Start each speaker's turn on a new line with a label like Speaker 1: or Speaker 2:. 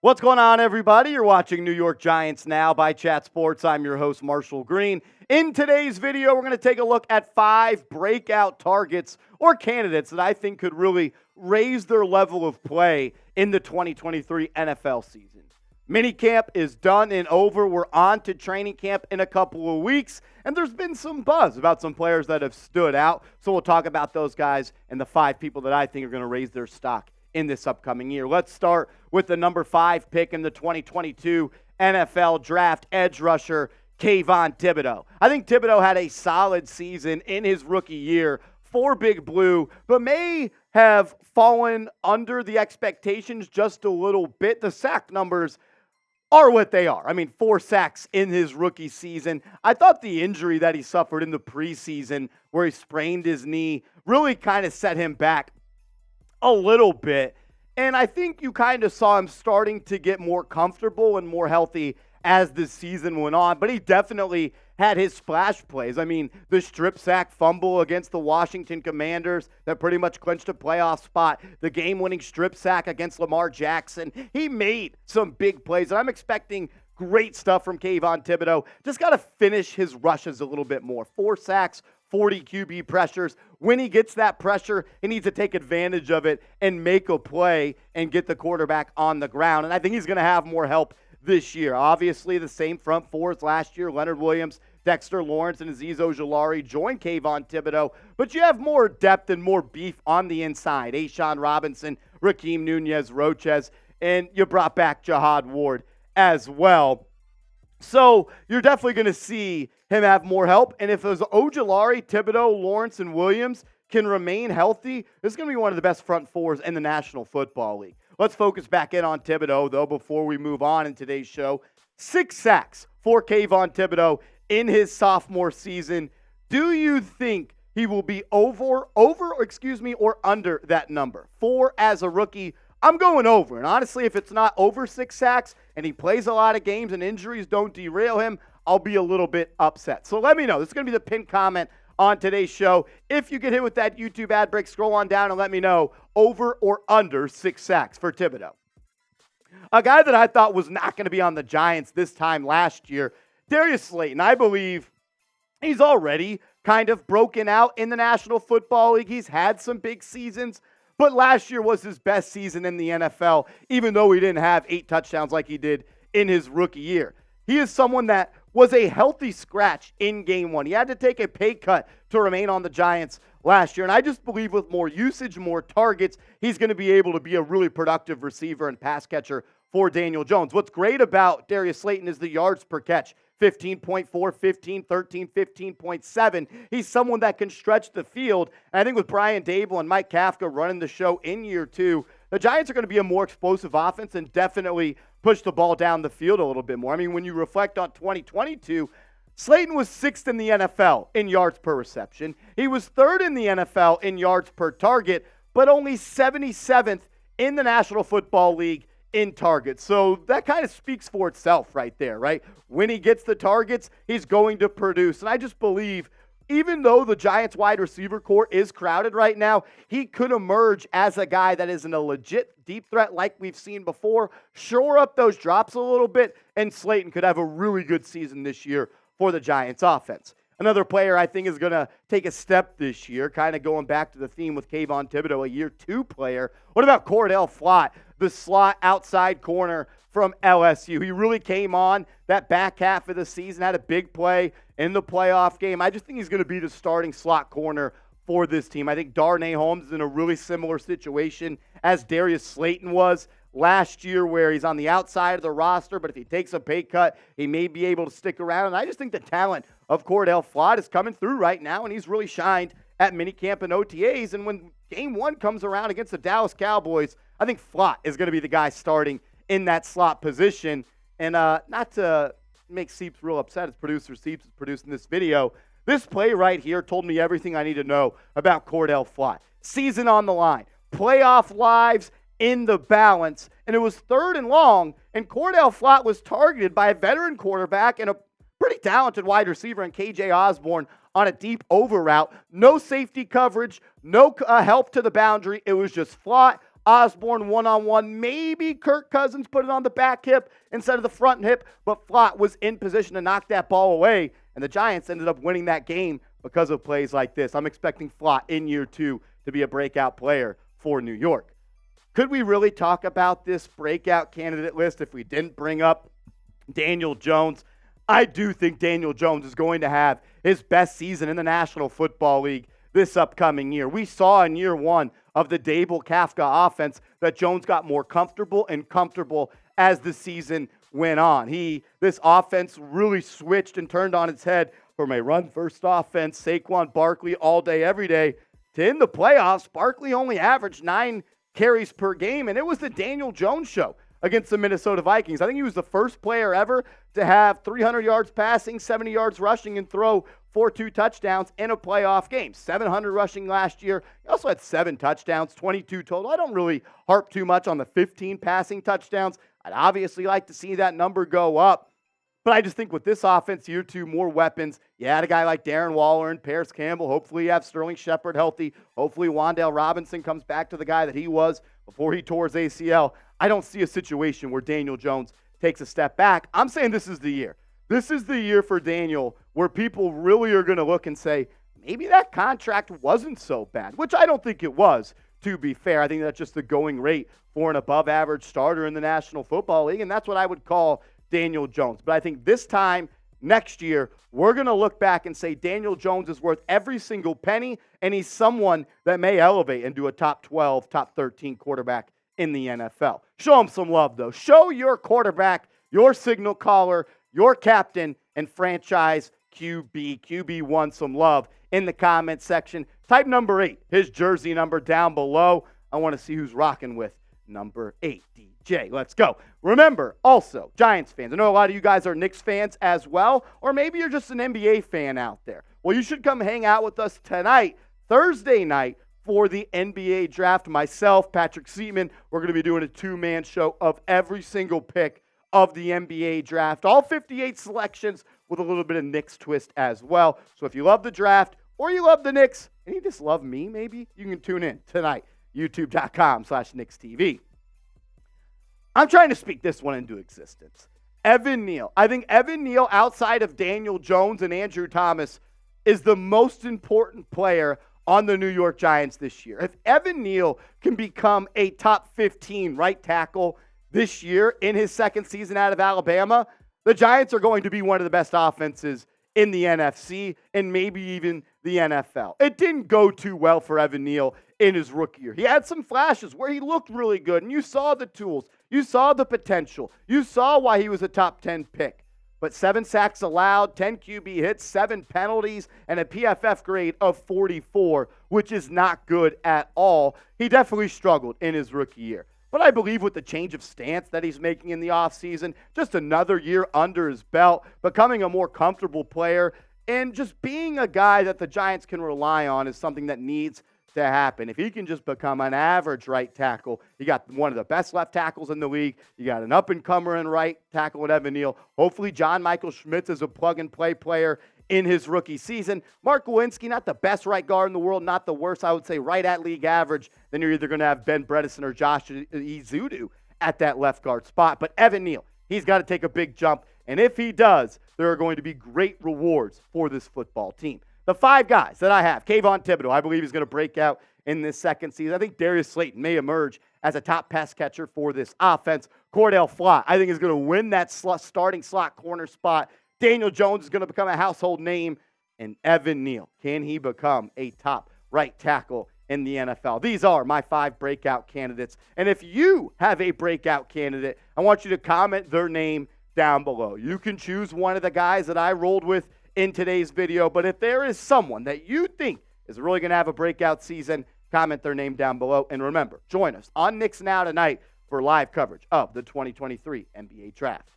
Speaker 1: What's going on, everybody? You're watching New York Giants Now by Chat Sports. I'm your host, Marshall Green. In today's video, we're going to take a look at 5 breakout targets or candidates that I think could really raise their level of play in the 2023 NFL season. Minicamp is done and over. We're on to training camp in a couple of weeks, and there's been some buzz about some players that have stood out. So we'll talk about those guys and the 5 people that I think are going to raise their stock in this upcoming year. Let's start with the number 5 pick in the 2022 NFL Draft, edge rusher Kayvon Thibodeaux. I think Thibodeaux had a solid season in his rookie year for Big Blue, but may have fallen under the expectations just a little bit. The sack numbers are what they are. I mean, 4 sacks in his rookie season. I thought the injury that he suffered in the preseason where he sprained his knee really kind of set him back a little bit. And I think you kind of saw him starting to get more comfortable and more healthy as the season went on. But he definitely had his splash plays. I mean, the strip sack fumble against the Washington Commanders that pretty much clinched a playoff spot. The game-winning strip sack against Lamar Jackson. He made some big plays. And I'm expecting great stuff from Kayvon Thibodeaux. Just got to finish his rushes a little bit more. 4 sacks, 40 QB pressures. When he gets that pressure, he needs to take advantage of it and make a play and get the quarterback on the ground. And I think he's going to have more help this year. Obviously, the same front fours last year, Leonard Williams, Dexter Lawrence, and Azeez Ojulari joined Kayvon Thibodeaux. But you have more depth and more beef on the inside. A'Shawn Robinson, Raheem Nunez-Roches, and you brought back Jihad Ward as well. So you're definitely going to see him have more help. And if those Ojulari, Thibodeaux, Lawrence, and Williams can remain healthy, this is going to be one of the best front fours in the National Football League. Let's focus back in on Thibodeaux, though, before we move on in today's show. 6 sacks for Kayvon Thibodeaux in his sophomore season. Do you think he will be or under that number? 4 as a rookie. I'm going over. And honestly, if it's not over 6 sacks and he plays a lot of games and injuries don't derail him, I'll be a little bit upset. So let me know. This is going to be the pinned comment on today's show. If you get hit with that YouTube ad break, scroll on down and let me know over or under 6 sacks for Thibodeaux. A guy that I thought was not going to be on the Giants this time last year, Darius Slayton. I believe he's already kind of broken out in the National Football League. He's had some big seasons, but last year was his best season in the NFL, even though he didn't have 8 touchdowns like he did in his rookie year. He is someone that was a healthy scratch in game 1. He had to take a pay cut to remain on the Giants last year. And I just believe with more usage, more targets, he's going to be able to be a really productive receiver and pass catcher for Daniel Jones. What's great about Darius Slayton is the yards per catch. 15.4, 15, 13, 15.7. He's someone that can stretch the field. And I think with Brian Dable and Mike Kafka running the show in year 2, the Giants are going to be a more explosive offense and definitely push the ball down the field a little bit more. I mean, when you reflect on 2022, Slayton was 6th in the NFL in yards per reception. He was 3rd in the NFL in yards per target, but only 77th in the National Football League in targets. So that kind of speaks for itself right there, right? When he gets the targets, he's going to produce. And I just believe, even though the Giants wide receiver core is crowded right now, he could emerge as a guy that isn't a legit deep threat like we've seen before, shore up those drops a little bit, and Slayton could have a really good season this year for the Giants offense. Another player I think is going to take a step this year, kind of going back to the theme with Kayvon Thibodeaux, a year 2 player. What about Cordale Flott, the slot outside corner from LSU? He really came on that back half of the season, had a big play in the playoff game. I just think he's going to be the starting slot corner for this team. I think Darnay Holmes is in a really similar situation as Darius Slayton was last year, where he's on the outside of the roster, but if he takes a pay cut, he may be able to stick around. And I just think the talent of Cordale Flott is coming through right now, and he's really shined at minicamp and OTAs. And when game 1 comes around against the Dallas Cowboys, I think Flott is going to be the guy starting in that slot position. And not to make Seeps real upset, as producer Seeps is producing this video, this play right here told me everything I need to know about Cordale Flott. Season on the line, playoff lives in the balance, and it was 3rd and long, and Cordale Flott was targeted by a veteran quarterback and a pretty talented wide receiver in KJ Osborne on a deep over route. No safety coverage, no help to the boundary. It was just Flott Osborne one-on-one. Maybe Kirk Cousins put it on the back hip instead of the front hip, but Flott was in position to knock that ball away, and the Giants ended up winning that game because of plays like this. I'm expecting Flott in year 2 to be a breakout player for New York. Could we really talk about this breakout candidate list if we didn't bring up Daniel Jones? I do think Daniel Jones is going to have his best season in the National Football League this upcoming year. We saw in year 1 of the Dable Kafka offense that Jones got more comfortable and comfortable as the season went on. This offense really switched and turned on its head from a run-first offense, Saquon Barkley all day, every day, to in the playoffs, Barkley only averaged 9 carries per game, and it was the Daniel Jones show against the Minnesota Vikings. I think he was the first player ever to have 300 yards passing, 70 yards rushing, and throw 4 touchdowns in a playoff game. 700 rushing last year. He also had 7 touchdowns, 22 total. I don't really harp too much on the 15 passing touchdowns. I'd obviously like to see that number go up. But I just think with this offense, year 2, more weapons. You had a guy like Darren Waller and Paris Campbell. Hopefully you have Sterling Shepard healthy. Hopefully Wan'Dale Robinson comes back to the guy that he was before he tore his ACL. I don't see a situation where Daniel Jones takes a step back. I'm saying this is the year. This is the year for Daniel where people really are going to look and say, maybe that contract wasn't so bad, which I don't think it was, to be fair. I think that's just the going rate for an above-average starter in the National Football League, and that's what I would call Daniel Jones. But I think this time next year, we're going to look back and say Daniel Jones is worth every single penny, and he's someone that may elevate into a top 12, top 13 quarterback in the NFL. Show him some love, though. Show your quarterback, your signal caller, your captain, and franchise QB1 some love in the comments section. Type number 8, his jersey number down below. I want to see who's rocking with number 8. DJ, let's go. Remember, also, Giants fans, I know a lot of you guys are Knicks fans as well, or maybe you're just an NBA fan out there. Well, you should come hang out with us tonight, Thursday night, for the NBA draft. Myself, Patrick Seaman, we're going to be doing a 2-man show of every single pick of the NBA draft. All 58 selections with a little bit of Knicks twist as well. So if you love the draft or you love the Knicks and you just love me, maybe, you can tune in tonight, youtube.com/KnicksTV. I'm trying to speak this one into existence. Evan Neal. I think Evan Neal, outside of Daniel Jones and Andrew Thomas, is the most important player on the New York Giants this year. If Evan Neal can become a top 15 right tackle this year in his second season out of Alabama, the Giants are going to be one of the best offenses in the NFC and maybe even the NFL. It didn't go too well for Evan Neal in his rookie year. He had some flashes where he looked really good, and you saw the tools. You saw the potential. You saw why he was a top 10 pick. But 7 sacks allowed, 10 QB hits, 7 penalties, and a PFF grade of 44, which is not good at all. He definitely struggled in his rookie year. But I believe with the change of stance that he's making in the offseason, just another year under his belt, becoming a more comfortable player, and just being a guy that the Giants can rely on is something that needs to happen. If he can just become an average right tackle, you got one of the best left tackles in the league. You got an up-and-comer in right tackle in Evan Neal. Hopefully John Michael Schmitz is a plug-and-play player in his rookie season. Mark Lewinsky, not the best right guard in the world, not the worst, I would say right at league average. Then you're either going to have Ben Bredesen or Josh Ezeudu at that left guard spot. But Evan Neal, he's got to take a big jump. And if he does, there are going to be great rewards for this football team. The 5 guys that I have, Kayvon Thibodeaux, I believe he's going to break out in this second season. I think Darius Slayton may emerge as a top pass catcher for this offense. Cordale Flott, I think, is going to win that starting slot corner spot. Daniel Jones is going to become a household name. And Evan Neal, can he become a top right tackle in the NFL? These are my 5 breakout candidates. And if you have a breakout candidate, I want you to comment their name down below. You can choose one of the guys that I rolled with in today's video, but if there is someone that you think is really going to have a breakout season, comment their name down below. And remember, join us on Knicks Now tonight for live coverage of the 2023 NBA Draft.